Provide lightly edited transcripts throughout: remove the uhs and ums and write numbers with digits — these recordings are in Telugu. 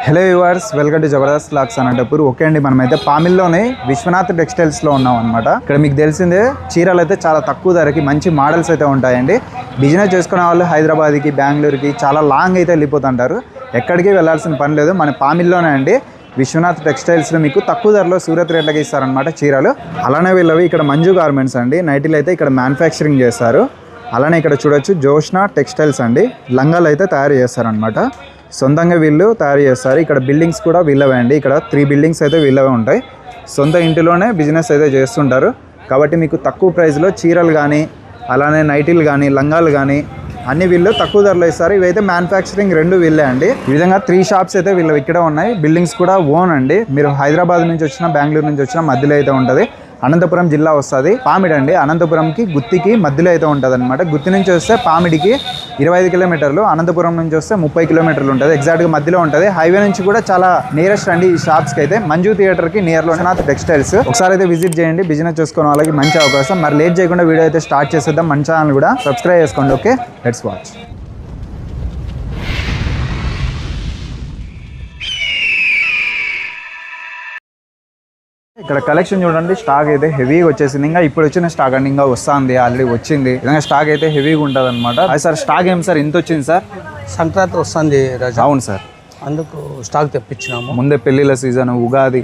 Hello viewers, welcome to Jabardasth vlogs Anantapur. Okay అండి, మనమైతే పామిల్లోనే విశ్వనాథ్ టెక్స్టైల్స్లో ఉన్నాం అనమాట. ఇక్కడ మీకు తెలిసిందే చీరలు అయితే చాలా తక్కువ ధరకి మంచి మోడల్స్ అయితే ఉంటాయండి. బిజినెస్ చేసుకునే వాళ్ళు హైదరాబాద్కి, బెంగళూరుకి చాలా లాంగ్ అయితే వెళ్ళిపోతుంటారు. ఎక్కడికి వెళ్ళాల్సిన పని లేదు, మన పామిల్లోనే అండి విశ్వనాథ్ టెక్స్టైల్స్లో మీకు తక్కువ ధరలో సూరత్ రేట్లకి ఇస్తారనమాట చీరలు. అలానే వీళ్ళవి ఇక్కడ మంజు గార్మెంట్స్ అండి, నైటీలు అయితే ఇక్కడ మ్యానుఫ్యాక్చరింగ్ చేస్తారు. అలానే ఇక్కడ చూడొచ్చు జోష్నా టెక్స్టైల్స్ అండి, లంగాలు అయితే తయారు చేస్తారనమాట. సొంతంగా వీళ్ళు తయారు చేస్తారు. ఇక్కడ బిల్డింగ్స్ కూడా వీళ్ళవే అండి, ఇక్కడ 3 బిల్డింగ్స్ అయితే వీళ్ళవే ఉంటాయి. సొంత ఇంటిలోనే బిజినెస్ అయితే చేస్తుంటారు. కాబట్టి మీకు తక్కువ ప్రైస్లో చీరలు కానీ, అలానే నైటీలు కానీ, లంగాలు కానీ అన్ని వీళ్ళు తక్కువ ధరలో ఇస్తారు. ఇవైతే మ్యానుఫ్యాక్చరింగ్ 2 వీళ్ళే అండి. ఈ విధంగా 3 షాప్స్ అయితే వీళ్ళు ఇక్కడ ఉన్నాయి. బిల్డింగ్స్ కూడా ఓన్ అండి. మీరు హైదరాబాద్ నుంచి వచ్చినా, బెంగళూరు నుంచి వచ్చినా మధ్యలో అయితే ఉంటుంది. అనంతపురం జిల్లా వస్తుంది. పామిడి అండి, అనంతపురంకి గుత్తికి మధ్యలో అయితే ఉంటుంది అనమాట. గుత్తి నుంచి వస్తే పామిడికి 25 కిలోమీటర్లు, అనంతపురం నుంచి వస్తే 30 కిలోమీటర్లు ఉంటుంది. ఎగ్జాక్ట్గా మధ్యలో ఉంటుంది. హైవే నుంచి కూడా చాలా నియరెస్ట్ అండి ఈ షాప్స్కి అయితే. మంజు థియేటర్కి నియర్లో విశ్వనాథ్ టెక్స్టైల్స్. ఒకసారి అయితే విజిట్ చేయండి, బిజినెస్ చేసుకునే వాళ్ళకి మంచి అవకాశం. మరి లేట్ చేయకుండా వీడియో అయితే స్టార్ట్ చేసేద్దాం. మన ఛానల్ కూడా సబ్స్క్రైబ్ చేసుకోండి. Okay, let's watch. ఇక్కడ కలెక్షన్ చూడండి, స్టాక్ అయితే హెవీగా వచ్చేసింది. ఇంకా ఇప్పుడు వచ్చిన స్టాక్ అండి, ఇంకా వస్తుంది, ఆల్రెడీ వచ్చింది. ఇంకా స్టాక్ అయితే హెవీగా ఉంటుంది అనమాట. అది సార్ స్టాక్ ఏం సార్ ఇంత వచ్చింది సార్? సంక్రాంతి వస్తుంది రాజా. అవును సార్, అందుకు స్టాక్ తెప్పించినాము. ముందే పెళ్లిళ్ళ సీజన్, ఉగాది,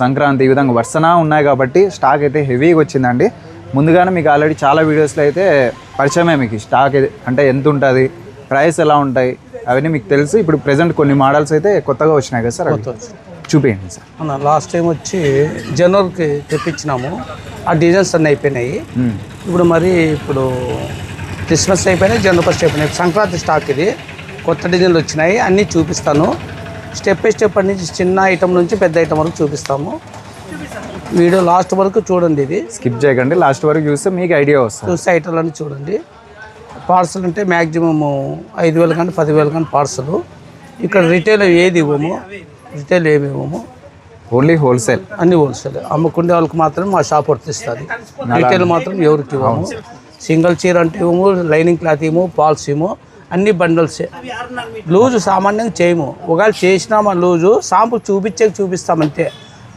సంక్రాంతి ఈ విధంగా వరుసనా ఉన్నాయి కాబట్టి స్టాక్ అయితే హెవీగా వచ్చిందండి. ముందుగానే మీకు ఆల్రెడీ చాలా వీడియోస్లో అయితే పరిచయమే మీకు స్టాక్ అంటే ఎంత ఉంటుంది, ప్రైస్ ఎలా ఉంటాయి అవన్నీ మీకు తెలుసు. ఇప్పుడు ప్రెజెంట్ కొన్ని మోడల్స్ అయితే కొత్తగా వచ్చినాయి కదా సార్, చూపించండి సార్. లాస్ట్ టైం వచ్చి జనవరికి తెప్పించినాము, ఆ డిజైన్స్ అన్నీ అయిపోయినాయి. ఇప్పుడు ఇప్పుడు క్రిస్మస్ అయిపోయినాయి, జనవరి ఫస్ట్ అయిపోయినాయి. సంక్రాంతి స్టాక్ ఇది, కొత్త డిజైన్లు వచ్చినాయి. అన్నీ చూపిస్తాను స్టెప్ బై స్టెప్. నుంచి చిన్న ఐటమ్ నుంచి పెద్ద ఐటమ్ వరకు చూపిస్తాము. వీడియో లాస్ట్ వరకు చూడండి, ఇది స్కిప్ చేయకండి, లాస్ట్ వరకు చూస్తే మీకు ఐడియా వస్తుంది. చూస్తే ఐటమ్లన్నీ చూడండి. పార్సల్ అంటే మ్యాక్సిమము 5,000 కానీ 10,000 కానీ పార్సల్. ఇక్కడ రిటైల్ ఏది ఇవ్వము, రిటైల్ ఏమి ఇవ్వము, ఓన్లీ హోల్సేల్. అన్ని హోల్సేల్. అమ్ముకునే వాళ్ళకి మాత్రం మా షాప్ వర్తిస్తుంది. రిటైల్ మాత్రం ఎవరికి ఇవ్వము. సింగిల్ చీర అంటే ఇవ్వము, లైనింగ్ క్లాత్ ఇవ్వము, పాల్స్ ఇవ్వము, అన్ని బండల్సే. లూజు సామాన్యంగా చేయము. ఒకవేళ చేసినామా లూజు షాంపు చూపిస్తామంతే.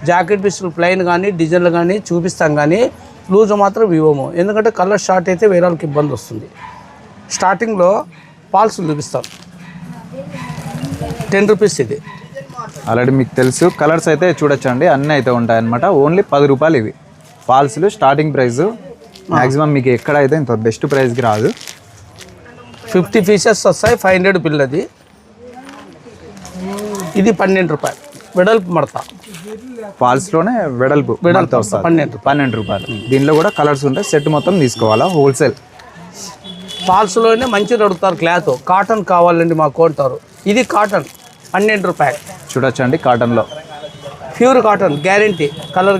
జాకెట్ పీసులు ప్లెయిన్ కానీ డిజైన్లు కానీ చూపిస్తాం, కానీ లూజు మాత్రం ఇవ్వము. ఎందుకంటే కలర్ షార్ట్ అయితే వేరే వాళ్ళకి ఇబ్బంది వస్తుంది. స్టార్టింగ్లో పాల్స్ చూపిస్తాం, 10 రూపీస్. ఇది ఆల్రెడీ మీకు తెలుసు. కలర్స్ అయితే చూడొచ్చండి, అన్నీ అయితే ఉంటాయి అనమాట. ఓన్లీ 10 రూపాయలు ఇవి ఫాల్స్లు. స్టార్టింగ్ ప్రైస్ మ్యాక్సిమం మీకు ఎక్కడైతే ఇంత బెస్ట్ ప్రైస్కి రాదు. 50 పీసెస్ వస్తాయి, 500 బిల్. అది ఇది 12 రూపాయలు వెడల్పు మడత. ఫాల్స్లోనే వెడల్పు వస్తుంది, 12 రూపాయలు. దీనిలో కూడా కలర్స్ ఉంటాయి. సెట్ మొత్తం తీసుకోవాలా, హోల్సేల్. ఫాల్స్లోనే మంచిగా అడుగుతారు క్లాత్. కాటన్ కావాలండి మాకు అంటారు. ఇది కాటన్ 12 రూపాయలు. చూడొచ్చండి, కాటన్లో ప్యూర్ కాటన్, గ్యారంటీ. కలర్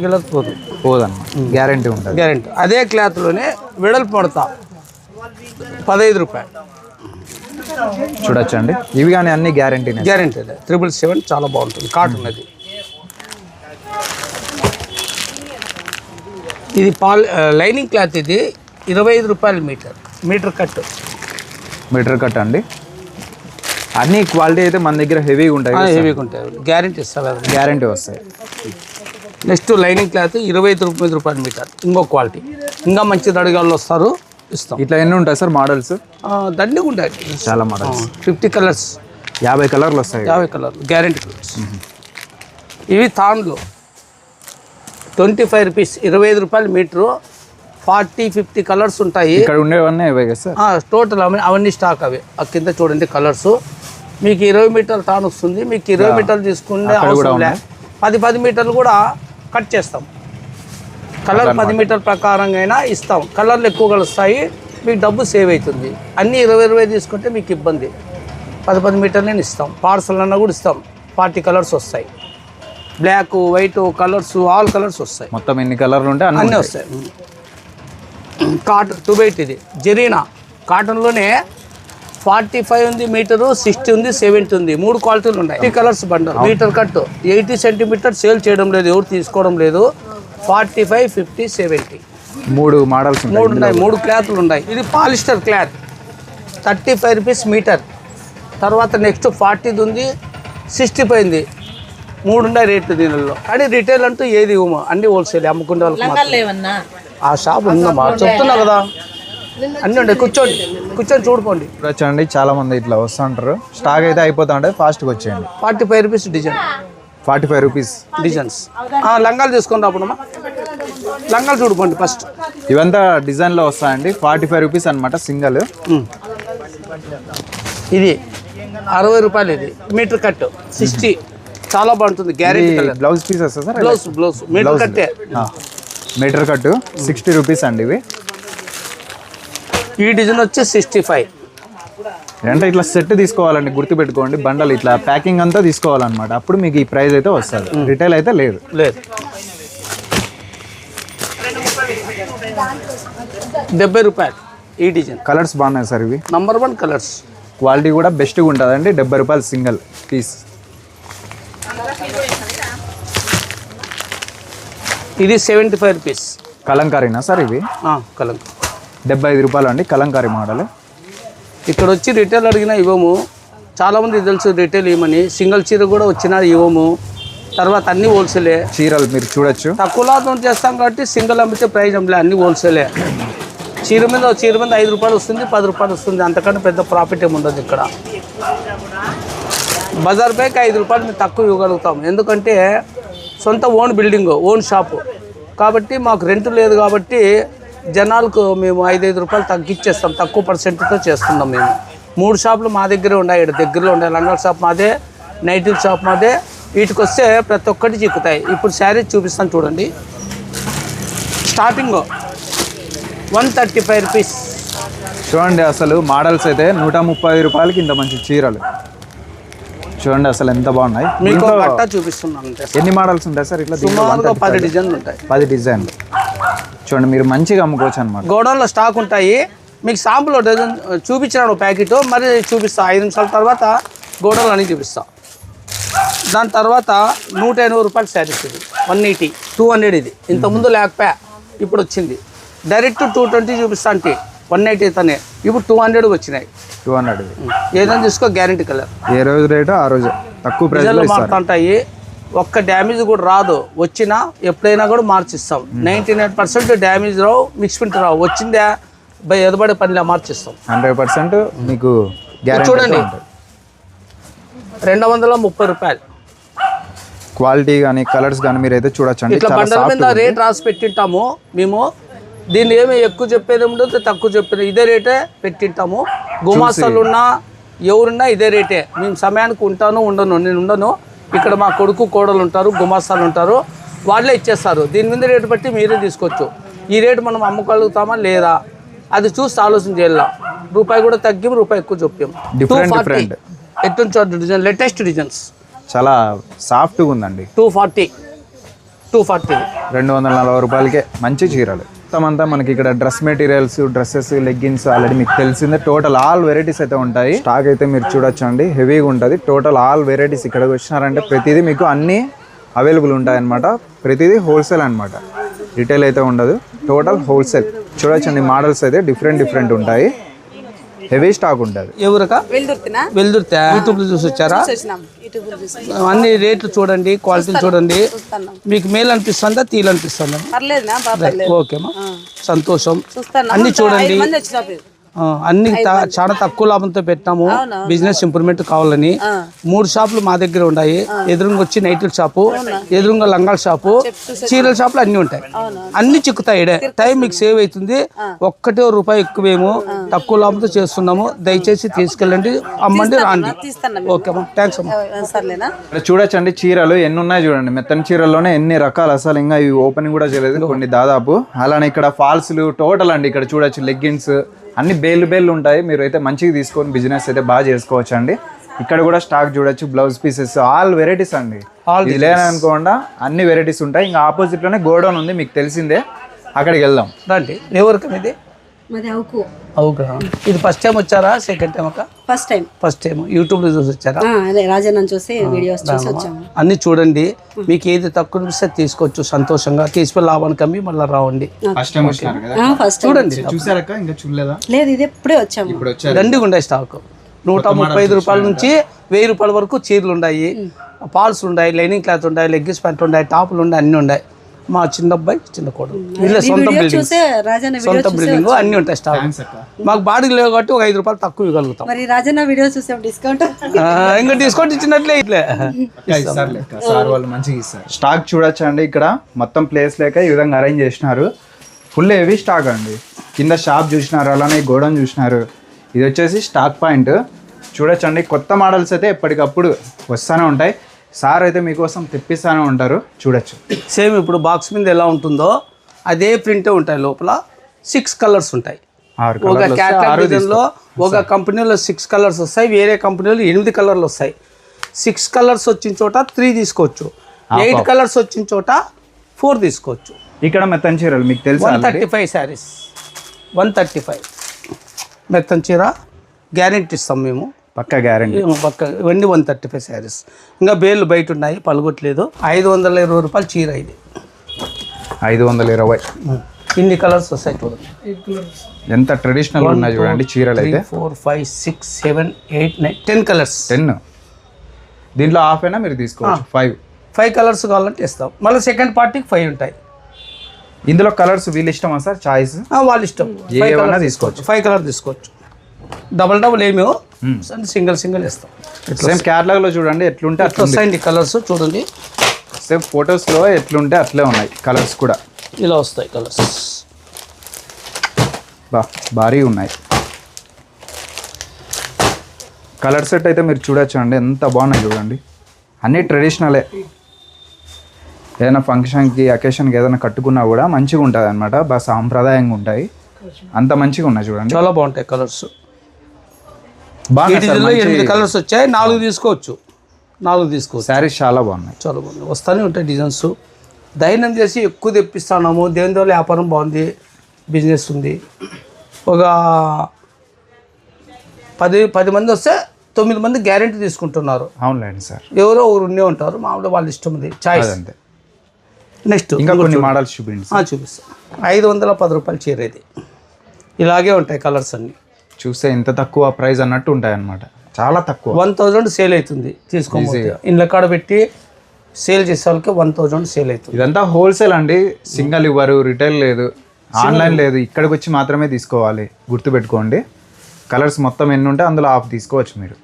పోదన్నమాట, గ్యారంటీ ఉంటుంది, గ్యారంటీ. అదే క్లాత్లోనే వెడల్పు మడత 15 రూపాయలు. చూడొచ్చండి, ఇవి కానీ అన్ని గ్యారంటీ. 777 చాలా బాగుంటుంది కాటన్. అది ఇది లైనింగ్ క్లాత్. ఇది 25 రూపాయలు మీటర్ కట్ అండి. అన్ని క్వాలిటీ అయితే మన దగ్గర హెవీగా ఉంటాయి, గ్యారంటీ ఇస్తారు, గ్యారంటీ వస్తాయి. నెక్స్ట్ లైనింగ్ క్లాత్ 25 రూపాయలు మీటర్. ఇంకో క్వాలిటీ, ఇంకా మంచి అడిగాళ్ళు వస్తారు, ఇస్తాం. ఇట్లా ఎన్ని ఉంటాయి సార్ మోడల్స్? దండిగా ఉంటాయి, చాలా మోడల్స్. 50 కలర్స్, 50 కలర్లు వస్తాయి. 50 కలర్లు గ్యారంటీ కలర్స్. ఇవి తాన్లు 25 రూపీస్, 25 రూపాయలు మీటరు. 40-50 కలర్స్ ఉంటాయి. ఇక్కడ ఉండేవన్నీ ఇవే కదా సార్? టోటల్ అవన్నీ స్టాక్ అవే. ఆ కింద చూడండి కలర్స్. మీకు 20 మీటర్లు తాను వస్తుంది. మీకు 20 మీటర్లు తీసుకుంటే 10 మీటర్లు కూడా కట్ చేస్తాం. కలర్ 10 మీటర్ల ప్రకారంగా అయినా ఇస్తాం. కలర్లు ఎక్కువ కలుస్తాయి, మీకు డబ్బు సేవ్ అవుతుంది. అన్నీ 20 తీసుకుంటే మీకు ఇబ్బంది. 10 మీటర్లే ఇస్తాం. పార్సల్ అన్నా కూడా ఇస్తాం. 40 కలర్స్ వస్తాయి. Black, white colours, all colours వస్తాయి. మొత్తం ఎన్ని కలర్లు ఉంటే అన్నీ వస్తాయి. కాటన్ 2/8. ఇది జరీనా కాటన్లోనే 45 ఉంది మీటరు, 60 ఉంది, 70 ఉంది. 3 క్వాలిటీలు ఉన్నాయి. 3 colours bundle. Metre cut 80 centimetre sale చేయడం లేదు, ఎవరు తీసుకోవడం లేదు. 45, 50, 70 3 మోడల్స్ ఉన్నాయి. 3 క్లాత్లు ఉన్నాయి. ఇది పాలిస్టర్ క్లాత్ 35 రూపీస్ మీటర్. తర్వాత నెక్స్ట్ 40 ఉంది, 65 ఉంది. 3 ఉన్నాయి రేట్లు దీనిలో. కానీ రిటైల్ అంటూ ఏది ఇవ్వము, అన్ని హోల్సేల్ అమ్ముకునే వాళ్ళకి మాత్రం. ఆ షాప్ ఉందమ్మా, చెప్తున్నా కదా, అన్నీ ఉండే. కూర్చొని చూడుకోండి. ఇప్పుడు వచ్చండి చాలా మంది ఇట్లా వస్తుంటారు, స్టాక్ అయితే అయిపోతా ఉంటే ఫాస్ట్గా వచ్చేయండి. 45 రూపీస్ డిజైన్, 45 రూపీస్ డిజైన్స్. లంగాలు తీసుకొని రాప్పుడమ్మా, లంగాలు చూడుకోండి ఫస్ట్. ఇవంతా డిజైన్లో వస్తాయండి. 45 రూపీస్ అనమాట సింగల్. ఇది 60 రూపాయలు. ఇది మీటర్ కట్ 60, చాలా బాగుంటుంది, గ్యారెంటీ కలర్. బ్లౌజ్ పీస్ వస్తుంది సార్. బ్లౌజ్ మీటర్ కట్టే, మీటర్ కట్ 60 రూపీస్ అండి ఇవి. ఈ డిజైన్ వచ్చి 65. అంటే ఇట్లా సెట్ తీసుకోవాలండి, గుర్తుపెట్టుకోండి. బండలు ఇట్లా ప్యాకింగ్ అంతా తీసుకోవాలన్నమాట, అప్పుడు మీకు ఈ ప్రైస్ అయితే వస్తుంది. రిటైల్ అయితే లేదు. 70 రూపాయలు ఈ డిజైన్. కలర్స్ బాగున్నాయి సార్ ఇవి, నంబర్ 1 కలర్స్. క్వాలిటీ కూడా బెస్ట్గా ఉంటుందండి. 70 రూపాయలు సింగిల్ పీస్. ఇది 75 రూపీస్. కలంకారీనా సార్ ఇవి? కలంకారీ 75 రూపాయలు అండి, కలంకారీ మోడల్. ఇక్కడ వచ్చి రిటైల్ అడిగినా ఇవ్వము. చాలామంది తెలుసు రిటైల్ ఇవ్వమని. సింగిల్ చీర కూడా వచ్చినా ఇవ్వము. తర్వాత అన్ని హోల్సేలే. చీరలు మీరు చూడొచ్చు, తక్కువ లాభం చేస్తాం కాబట్టి సింగిల్ అమ్మితే ప్రైజ్ అమ్మలే, అన్ని హోల్సేలే. చీర మీద 5 రూపాయలు వస్తుంది, 10 రూపాయలు వస్తుంది, అంతకంటే పెద్ద ప్రాఫిట్ ఏమి ఉండదు ఇక్కడ. బజార్ పైకి 5 రూపాయలు మేము తక్కువ ఇవ్వగలుగుతాం, ఎందుకంటే సొంత ఓన్ బిల్డింగ్, ఓన్ షాపు కాబట్టి మాకు రెంట్ లేదు. కాబట్టి జనాలకు మేము 5 రూపాయలు తగ్గించేస్తాం, తక్కువ పర్సెంట్తో చేస్తున్నాం. మేము 3 షాపులు మా దగ్గరే ఉన్నాయి, ఇక్కడ దగ్గరలో ఉన్నాయి. లంగాల షాప్ మాదే, నైటీల షాప్ మాదే. వీటికి వస్తే ప్రతి ఒక్కటి చిక్కుతాయి. ఇప్పుడు శారీస్ చూపిస్తాను చూడండి. Starting 135 rupees. చూడండి అసలు మోడల్స్ అయితే 130 రూపాయలకి ఇంత మంచి చీరలు చూడండి, అసలు ఎంత బాగున్నాయి. మీకు గట్టా చూపిస్తున్నాను. ఎన్ని మోడల్స్ ఉంటాయి సార్ ఇట్లా? సుమారుగా 10 డిజైన్లు ఉంటాయి. 10 డిజైన్లు చూడండి, మీరు మంచిగా అమ్ముకోవచ్చు అనమాట. గోడౌన్లో స్టాక్ ఉంటాయి. మీకు శాంపుల్ డజన్ చూపించాను ప్యాకెట్, మరి చూపిస్తా 5 నిమిషాల తర్వాత గోడౌన్లు అన్నీ చూపిస్తా. దాని తర్వాత 180 రూపాయలు శారీస్. ఇది 180, 200. ఇది ఇంతకుముందు లేకపోయా, ఇప్పుడు వచ్చింది. డైరెక్ట్ 220 చూపిస్తా అంటే 180 తనే, ఇప్పుడు 200 వచ్చినాయి. 200 ఏదైనా తీసుకో, గ్యారెంటీ కలర్. ఏ రోజు రేటు ఆ రోజు తక్కువ ప్రైస్లో మారుతుంటాయి. ఒక్క డ్యామేజ్ కూడా రాదు. వచ్చినా ఎప్పుడైనా కూడా మార్చిస్తాం. 99% డ్యామేజ్ రావు, మిక్స్ ప్రింట్ రావు. వచ్చిందా ఎదబడే పనిలా మార్చిస్తాం. 100% మీకు గ్యారెంటీ. చూడండి 230 రూపాయలు. క్వాలిటీ కానీ కలర్స్ కానీ మీరైతే చూడొచ్చండి. ఇట్లా బండల మీద రేట్ రాసి పెట్టింటాము మేము. దీన్ని ఏమి ఎక్కువ చెప్పేది ఉండదు, తక్కువ చెప్పేది ఇదే రేటే పెట్టింటాము. గుమాస్తాలు ఉన్నా ఎవరున్నా ఇదే రేటే. మేము సమయానికి ఉంటాను ఉండను, నేను ఉండను. ఇక్కడ మా కొడుకు కోడలు ఉంటారు, గుమాస్తాలు ఉంటారు, వాళ్ళే ఇచ్చేస్తారు. దీని మీద రేటు బట్టి మీరే తీసుకోవచ్చు. ఈ రేటు మనం అమ్ముకోగలుగుతామా లేదా అది చూసి ఆలోచన చేయాల. రూపాయి కూడా తగ్గి, రూపాయి ఎక్కువ చెప్పాము. 240 ఎట్టుంచారు డిజైన్, లేటెస్ట్ డిజైన్స్, చాలా సాఫ్ట్గా ఉందండి. 240 240 రూపాయలకే మంచి చీరలు. మొత్తం మనకి ఇక్కడ dress materials, dresses, leggings already మీకు తెలిసిందే. టోటల్ ఆల్ వెరైటీస్ అయితే ఉంటాయి. స్టాక్ అయితే మీరు చూడొచ్చండి, హెవీగా ఉంటుంది. టోటల్ ఆల్ వెరైటీస్ ఇక్కడికి వచ్చినారంటే ప్రతిదీ మీకు అన్నీ అవైలబుల్ ఉంటాయి అన్నమాట. ప్రతిదీ హోల్సేల్ అనమాట, రిటైల్ అయితే ఉండదు, టోటల్ హోల్సేల్. చూడొచ్చండి మోడల్స్ అయితే డిఫరెంట్ ఉంటాయి. హెవీ స్టాక్ ఉంటుంది. ఎవరకా వెళ్దుర్తా యూట్యూబ్లో చూసి వచ్చారా? అన్ని రేట్లు చూడండి, క్వాలిటీ చూడండి. మీకు మేలు అనిపిస్తుందా, తీలు అనిపిస్తుందా? ఓకేమా, సంతోషం. అన్ని చూడండి. అన్ని చాలా తక్కువ లాభంతో పెట్టాము. బిజినెస్ ఇంప్రూవ్మెంట్ కావాలని 3 షాపులు మా దగ్గర ఉన్నాయి. ఎదురుగా వచ్చి నైట్ల షాపు, ఎదురుగా లంగాల షాపు, చీరల షాపులు అన్ని ఉంటాయి. అన్ని చిక్కుతాయి. టైం మీకు సేవ్ అవుతుంది. 1 రూపాయి ఎక్కువేమో, తక్కువ లాభంతో చేస్తున్నాము. దయచేసి తీసుకెళ్ళండి, అమ్మండి, రాండి. ఓకేమా, థ్యాంక్స్ అమ్మా. చూడొచ్చండి చీరలు ఎన్ని ఉన్నాయి చూడండి. మెత్తని చీరల్లోనే ఎన్ని రకాలు, అసలు ఇంకా ఇవి ఓపెనింగ్ కూడా చేయలేదు కొన్ని దాదాపు. అలానే ఇక్కడ ఫాల్స్లు టోటల్ అండి. ఇక్కడ చూడొచ్చు లెగ్గిన్స్ అన్ని బేళ్ళు ఉంటాయి. మీరు అయితే మంచిగా తీసుకొని బిజినెస్ అయితే బాగా చేసుకోవచ్చు అండి. ఇక్కడ కూడా స్టాక్ చూడొచ్చు, బ్లౌజ్ పీసెస్, ఆల్ వెరైటీస్ అండి. ఇది లేదనుకోకుండా అన్ని వెరైటీస్ ఉంటాయి. ఇంకా ఆపోజిట్ లోనే గోడౌన్ ఉంది, మీకు తెలిసిందే. అక్కడికి వెళ్దాం రండి. ఎవరికి ఇది? ఇది ఫస్ట్ టైం వచ్చారా, second time? First time YouTube లో చూసి వచ్చారా? అన్ని చూడండి, మీకు ఏది తక్కువ అనిపిస్తే తీసుకోవచ్చు. సంతోషంగా తీసుకెళ్ళి లాభానికి అమ్మి మళ్ళీ రావండి. చూడండి, చూసారా? ఇంకా చూడలేదా? లేదు, ఇది ఎప్పుడే వచ్చాము. దండిగా ఉండే స్టాక్. 135 రూపాయల నుంచి 1000 రూపాయల వరకు చీరలు ఉన్నాయి, పాల్స్ ఉన్నాయి, లైనింగ్ క్లాత్ ఉన్నాయి, లెగ్గిస్ ప్యాంట్ ఉన్నాయి, టాపులు ఉన్నాయి, అన్నీ ఉన్నాయి. మా చిన్న అబ్బాయి చిన్న కోడలు వీళ్ళ సొంత బిల్డింగ్ అన్ని ఉంటాయి స్టాక్. మాకు బాడీ లేవు కాబట్టి ఒక 5 రూపాయలు తక్కువ ఇవ్వగలుగుతాం. మరి రాజన్న వీడియో చూసాం డిస్కౌంట్ ఇంకా డిస్కౌంట్ ఇచ్చినట్లే ఇట్లే సార్ వాళ్ళు మంచిగా ఇస్తారు. స్టాక్ చూడొచ్చు అండి, ఇక్కడ మొత్తం ప్లేస్ లేక ఈ విధంగా అరేంజ్ చేసినారు. ఫుల్ హెవీ స్టాక్ అండి. కింద షాప్ చూసినారు, అలానే గోడౌన్ చూసినారు. ఇది వచ్చేసి స్టాక్ పాయింట్ చూడొచ్చండి. కొత్త మోడల్స్ అయితే ఎప్పటికప్పుడు వస్తూనే ఉంటాయి. సార్ అయితే మీకోసం తెప్పిస్తూనే ఉంటారు, చూడొచ్చు. సేమ్ ఇప్పుడు బాక్స్ మీద ఎలా ఉంటుందో అదే ప్రింటే ఉంటాయి. లోపల 6 కలర్స్ ఉంటాయి. ఒక క్యాటలాగ్ డిజైన్లో ఒక కంపెనీలో 6 కలర్స్ వస్తాయి, వేరే కంపెనీలో 8 కలర్లు వస్తాయి. 6 కలర్స్ వచ్చిన చోట 3 తీసుకోవచ్చు, 8 కలర్స్ వచ్చిన చోట 4 తీసుకోవచ్చు. ఇక్కడ మెత్తన్ చీరలు మీకు తెలుసు 135 శారీస్, 135 మెత్తన్ చీర గ్యారెంటీ ఇస్తాం మేము, పక్కా గ్యారెంటీ. పక్క ఇవన్నీ 135 శారీస్. ఇంకా బేళ్ళు బయట ఉన్నాయి, పలగొట్టలేదు. 520 రూపాయలు చీర ఇది. 520. ఇన్ని కలర్స్ వస్తాయి చూడండి. ఎంత ట్రెడిషనల్ ఉన్నాయి చూడండి చీరలు అయితే. 4 5 6 7 8 9 10 కలర్స్. 10 దీంట్లో హాఫ్ అయినా మీరు తీసుకోవచ్చు. 5 కలర్స్ కావాలంటే ఇస్తాం. మళ్ళీ సెకండ్ పార్టీకి 5 ఉంటాయి. ఇందులో కలర్స్ వీళ్ళు ఇష్టమా సార్? చాయిస్ వాళ్ళ ఇష్టం. ఏమైనా తీసుకోవచ్చు. 5 కలర్ తీసుకోవచ్చు. డబల్ ఏమో సింగిల్ ఇస్తాం. సేమ్ క్యాటలాగ్ లో చూడండి ఎట్లుంటే అట్లా వస్తాయండి కలర్స్ చూడండి. సేమ్ ఫొటోస్ లో ఎట్లుంటే అట్లే ఉన్నాయి కలర్స్ కూడా. ఇలా వస్తాయి కలర్స్, భారీ ఉన్నాయి. కలర్ సెట్ అయితే మీరు చూడొచ్చు అండి, ఎంత బాగున్నాయి చూడండి. అన్నీ ట్రెడిషనలే. ఏదైనా ఫంక్షన్కి అకేషన్కి ఏదైనా కట్టుకున్నా కూడా మంచిగా ఉంటుంది అనమాట. బాగా సాంప్రదాయంగా ఉంటాయి, అంత మంచిగా ఉన్నాయి చూడండి. చాలా బాగుంటాయి కలర్స్. బాగా 8 కలర్స్ వచ్చాయి, 4 తీసుకోవచ్చు. 4 తీసుకోవచ్చు. శారీస్ చాలా బాగున్నాయి, చాలా బాగున్నాయి. వస్తూనే ఉంటాయి డిజైన్స్. ధైర్యం చేసి ఎక్కువ తెప్పిస్తున్నాము. దేని వల్ల వ్యాపారం బాగుంది, బిజినెస్ ఉంది. ఒక 10 మంది వస్తే 9 మంది గ్యారెంటీ తీసుకుంటున్నారు. అవునులేండి సార్. ఎవరో ఒకరు ఉండే ఉంటారు, మామూలుగా వాళ్ళ ఇష్టం ఉంది, చాయిస్. అంతే. నెక్స్ట్ ఇంకా కొన్ని మోడల్స్ చూపించండి. చూపిస్తాను. 510 రూపాయలు చీర ఇది. ఇలాగే ఉంటాయి కలర్స్ అన్ని. చూస్తే ఇంత తక్కువ ప్రైస్ అన్నట్టు ఉంటాయి అన్నమాట, చాలా తక్కువ. 1000 సేల్ అవుతుంది తీసుకోవాలి. ఇండ్ల కాడ పెట్టి సేల్ చేసే వాళ్ళకి 1000 సేల్ అవుతుంది. ఇదంతా హోల్సేల్ అండి, సింగల్ ఇవ్వరు, రిటైల్ లేదు, ఆన్లైన్ లేదు. ఇక్కడికి వచ్చి మాత్రమే తీసుకోవాలి, గుర్తుపెట్టుకోండి. కలర్స్ మొత్తం ఎన్ని ఉంటే అందులో హాఫ్ తీసుకోవచ్చు మీరు.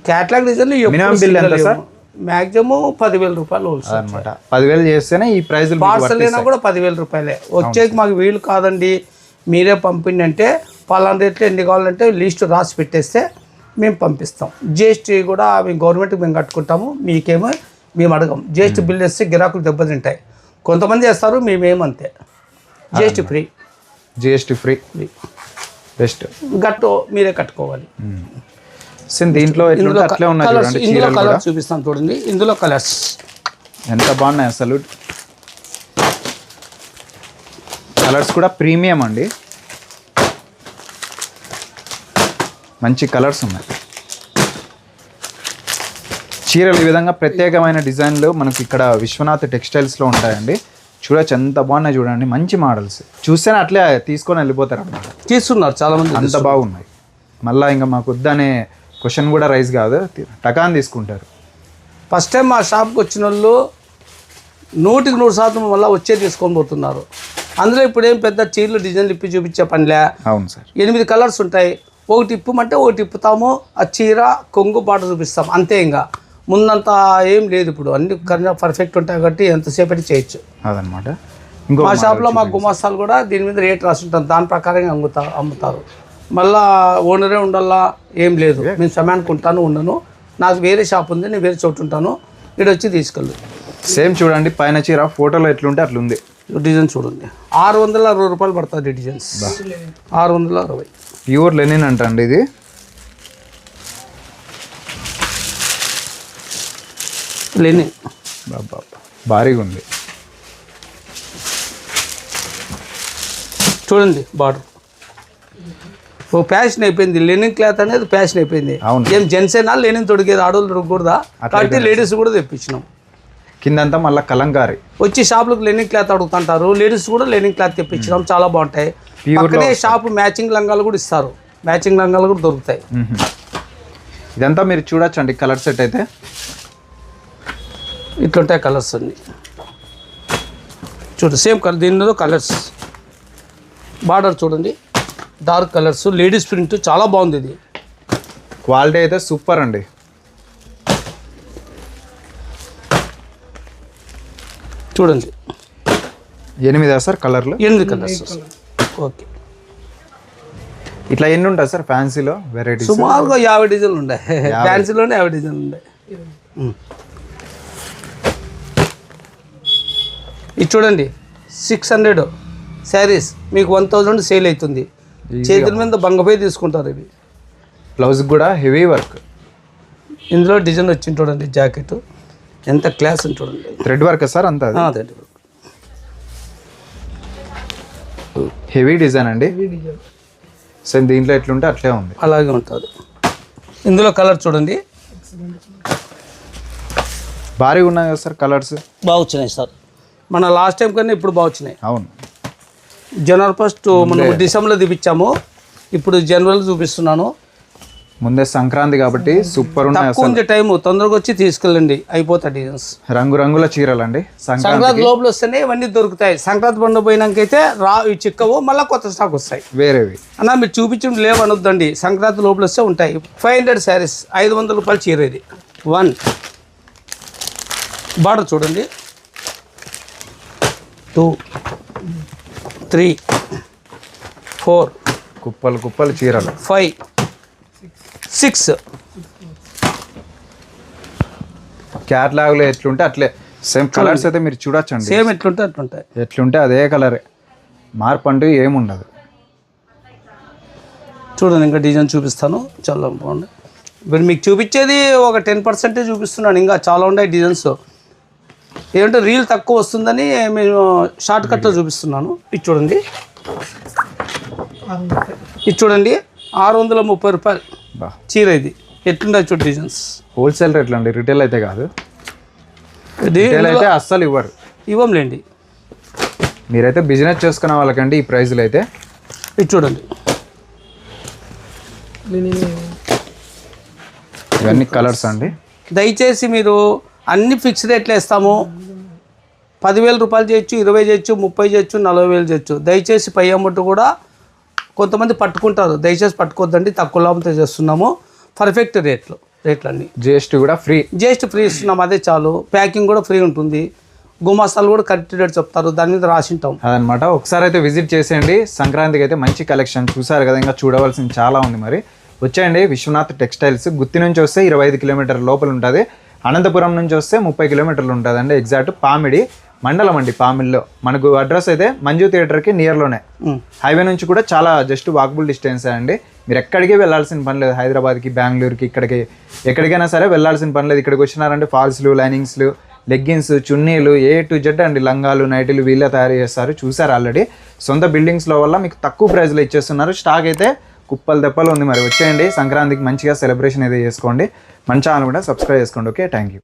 క్యాటలాగ్ డిజైన్లు మినిమం బిల్ ఎంత సార్? మ్యాక్సిమం 10,000 రూపాయలు హోల్సేల్ అనమాట. 10,000 చేస్తేనే ఈ ప్రైస్. పార్సల్ అయినా కూడా 10,000 రూపాయలే. వచ్చేకి మాకు వీలు కాదండి, మీరే పంపిండి అంటే పలానా రేట్లు ఎన్ని కావాలంటే లిస్ట్ రాసి పెట్టేస్తే మేము పంపిస్తాం. జిఎస్టీ కూడా మేము గవర్నమెంట్కి మేము కట్టుకుంటాము, మీకేమో మేము అడగం. జిఎస్టీ బిల్ వేస్తే గిరాకులు దెబ్బతింటాయి. కొంతమంది వేస్తారు, మేమేమంతే. GST free. GST free best. గట్టు మీరే కట్టుకోవాలి. దీంట్లో అట్లే ఉన్నాయి చూడండి. ఇందులో కలర్స్ చూపిస్తాను చూడండి. ఇందులో కలర్స్ ఎంత బాగున్నాయి అసలు. కలర్స్ కూడా ప్రీమియం అండి, మంచి కలర్స్ ఉన్నాయి. చీరలు ఈ విధంగా ప్రత్యేకమైన డిజైన్లు మనకి ఇక్కడ విశ్వనాథ్ టెక్స్టైల్స్లో ఉంటాయండి. చూడొచ్చు ఎంత బాగున్నాయి చూడండి, మంచి మోడల్స్. చూస్తేనే అట్లే తీసుకొని వెళ్ళిపోతారు అన్నమాట. తీసుకున్నారు చాలామంది, అంత బాగున్నాయి. మళ్ళీ ఇంకా మాకు వద్దనే క్వశ్చన్ కూడా రైజ్ కాదు, టకాన్ తీసుకుంటారు. ఫస్ట్ టైం మా షాప్కి వచ్చిన వాళ్ళు 100% వల్ల వచ్చే తీసుకొని పోతున్నారు. అందులో ఇప్పుడు ఏం పెద్ద చీరలు డిజైన్లు ఇప్పి చూపించే పనిలే. అవును సార్. 8 కలర్స్ ఉంటాయి. ఒకటి ఇప్పమంటే ఒకటి ఇప్పుతాము. ఆ చీర కొంగు పాట చూపిస్తాం అంతే. ఇంకా ముందంతా ఏం లేదు. ఇప్పుడు అన్ని పర్ఫెక్ట్ ఉంటాయి కాబట్టి ఎంతసేపు అయితే చేయొచ్చు అదనమాట. మా షాప్లో మా గుమాస్తాలు కూడా దీని మీద రేట్ రాసి ఉంటారు, దాని ప్రకారంగా అమ్ముతారు. మళ్ళా ఓనరే ఉండాలా ఏం లేదు. నేను సమయానికి ఉంటాను, ఉండను. నాకు వేరే షాప్ ఉంది, నేను వేరే చోటు ఉంటాను, ఇక్కడ వచ్చి తీసుకెళ్ళు. సేమ్ చూడండి, పైన చీర ఫోటోలో ఎట్లుంటే అట్లుంది. డిజైన్ చూడండి. 660 రూపాయలు పడుతుంది డిజైన్స్. 660. ప్యూర్ లెనిన్ అంటండి ఇది. లెనిన్ బాబా భారీగా ఉంది చూడండి. బార్డర్ ఓ ఫ్యాషన్ అయిపోయింది. లెనిన్ క్లాత్ అనేది ఫ్యాషన్ అయిపోయింది. ఏం జెంట్స్ అయినా లెనిన్ తొడిగేది, ఆడవాళ్ళు తొడగకూడదా కాబట్టి లేడీస్ కూడా తెప్పించినాం. కిందంతా మళ్ళీ కలంకారీ. వచ్చి షాపులకు లెనిన్ క్లాత్ అడుగుతుంటారు, లేడీస్ కూడా లెనిన్ క్లాత్ తెప్పించినాం, చాలా బాగుంటాయి. పక్కనే షాపు మ్యాచింగ్ లంగాలు కూడా ఇస్తారు, మ్యాచింగ్ లంగాలు కూడా దొరుకుతాయి. ఇదంతా మీరు చూడొచ్చండి కలర్ సెట్ అయితే. ఇట్లుంటాయి కలర్స్ అన్ని. చూడండి సేమ్ కలర్, దీనిలో కలర్స్. బార్డర్ చూడండి డార్క్ కలర్స్, లేడీస్ ప్రింట్ చాలా బాగుంది. ఇది క్వాలిటీ అయితే సూపర్ అండి. చూడండి 8 సార్ కలర్లు? 8 కలర్స్. ఓకే. ఇట్లా ఎన్ని ఉంటాయి సార్ ఫ్యాన్సీలో వెరైటీస్? సుమారుగా 50 డిజైన్లు ఉన్నాయి. ఫ్యాన్సీలోనే 50 డిజైన్లు ఉన్నాయి. ఇది చూడండి 600 శారీస్ మీకు 1000 సేల్ అవుతుంది. చేతుల మీద బంగపై తీసుకుంటారు. ఇవి బ్లౌజ్ కూడా హెవీ వర్క్. ఇందులో డిజైన్ వచ్చింది చూడండి, జాకెట్ ఎంత క్లాస్ ఉంది చూడండి. థ్రెడ్ వర్క్ సార్ అంతా? థ్రెడ్ వర్క్, హెవీ డిజైన్ అండి. సేమ్ దీంట్లో ఎట్లుంటే అట్లే ఉంది, అలాగే ఉంటుంది. ఇందులో కలర్ చూడండి భారీగా ఉన్నాయి కదా సార్ కలర్స్? బాగా వచ్చినాయి సార్. మన లాస్ట్ టైం కన్నా ఇప్పుడు బాగా వచ్చినాయి. అవును. జనవరి ఫస్ట్ మనం డిసెంబర్లో చూపించాము, ఇప్పుడు జనవరిలో చూపిస్తున్నాను. ముందే సంక్రాంతి కాబట్టి సూపర్ ఉన్నాయి. తక్కువ ఉంది టైం, తొందరగా వచ్చి తీసుకెళ్ళండి, అయిపోతాయి డిజైన్స్. రంగురంగుల చీరలు అండి. సంక్రాంతి లోపల వస్తేనే ఇవన్నీ దొరుకుతాయి. సంక్రాంతి పండుగ పోయినాకైతే ఇవి చిక్కవు, మళ్ళీ కొత్త స్టాక్ వస్తాయి వేరేవి. అన్న మీరు చూపించడం లేవు అనొద్దండి, సంక్రాంతి లోపల వస్తే ఉంటాయి. 500 శారీస్, 500 రూపాయలు చీర. ఇది 1 బార్డర్ చూడండి, 2 3 4 కుప్పలు కుప్పలు చీరలు, 5 6. క్యాట్లాగ్లో ఎట్లుంటే అట్లే సేమ్ కలర్స్ అయితే మీరు చూడొచ్చండి. సేమ్ ఎట్లుంటే అట్లుంటాయి. ఎట్లుంటే అదే కలరే, మార్పు అంటూ ఏముండదు. చూడండి ఇంకా డిజైన్ చూపిస్తాను, చాలా బాగుంది. ఇప్పుడు మీకు చూపించేది ఒక 10% చూపిస్తున్నాను, ఇంకా చాలా ఉన్నాయి డిజైన్స్. ఏంటంటే రీల్ తక్కువ వస్తుందని నేను షార్ట్ కట్లో చూపిస్తున్నాను. ఇది చూడండి, ఇది చూడండి 630 రూపాయలు చీర. ఇది ఎట్లుండే చూడు డిజైన్స్. హోల్సేల్ రేట్లు అండి, రిటైల్ అయితే కాదు. రిటైల్ అయితే అస్సలు ఇవ్వంలేండి. మీరైతే బిజినెస్ చేసుకునే వాళ్ళకండి ఈ ప్రైస్లు అయితే. ఇది చూడండి, ఇవన్నీ కలర్స్ అండి. దయచేసి మీరు అన్ని ఫిక్స్డ్ రేట్లు వేస్తాము. 10,000 రూపాయలు చేయొచ్చు, 20 చేయొచ్చు, 30 చేయొచ్చు, 40,000 చేయొచ్చు. దయచేసి పై అమౌంట్ కూడా కొంతమంది పట్టుకుంటారు, దయచేసి పట్టుకోవద్దండి. తక్కువ లాభంతో చేస్తున్నాము, పర్ఫెక్ట్ రేట్లన్నీ. జిఎస్టీ కూడా ఫ్రీ, జిఎస్టీ ఫ్రీ ఇస్తున్నాం, అదే చాలు. ప్యాకింగ్ కూడా ఫ్రీ ఉంటుంది. గుమాస్తాలు కూడా కరెక్ట్ రేట్ చెప్తారు, దాని మీద రాసింటాం అదనమాట. ఒకసారి అయితే విజిట్ చేసేయండి. సంక్రాంతికి అయితే మంచి కలెక్షన్ చూసారు కదా, ఇంకా చూడవలసింది చాలా ఉంది. మరి వచ్చేయండి విశ్వనాథ్ టెక్స్టైల్స్. గుత్తి నుంచి వస్తే 25 కిలోమీటర్ల లోపల ఉంటుంది. అనంతపురం నుంచి వస్తే 30 కిలోమీటర్లు ఉంటుందండి. ఎగ్జాక్ట్ పామిడి మండలం అండి. పామిడిలో మనకు అడ్రస్ అయితే మంజు థియేటర్కి నియర్లోనే. హైవే నుంచి కూడా చాలా జస్ట్ వాకబుల్ డిస్టెన్స్ అండి. మీరు ఎక్కడికి వెళ్ళాల్సిన పని లేదు. హైదరాబాద్కి, బెంగళూరుకి, ఇక్కడికి ఎక్కడికైనా సరే వెళ్ళాల్సిన పని లేదు. ఇక్కడికి వచ్చినారంటే ఫాల్స్లు, లైనింగ్స్లు, లెగ్గిన్స్, చున్నీలు, A to Z అండి. లంగాలు, నైటీలు వీళ్ళే తయారు చేస్తారు. చూసారు ఆల్రెడీ. సొంత బిల్డింగ్స్లో వల్ల మీకు తక్కువ ప్రైస్లో ఇచ్చేస్తున్నారు. స్టాక్ అయితే కుప్పలు తెప్పలు ఉంది. మరి వచ్చేయండి, సంక్రాంతికి మంచిగా సెలబ్రేషన్ అయితే చేసుకోండి. మన ఛానల్ కూడా సబ్స్క్రైబ్ చేసుకోండి. Okay, thank you.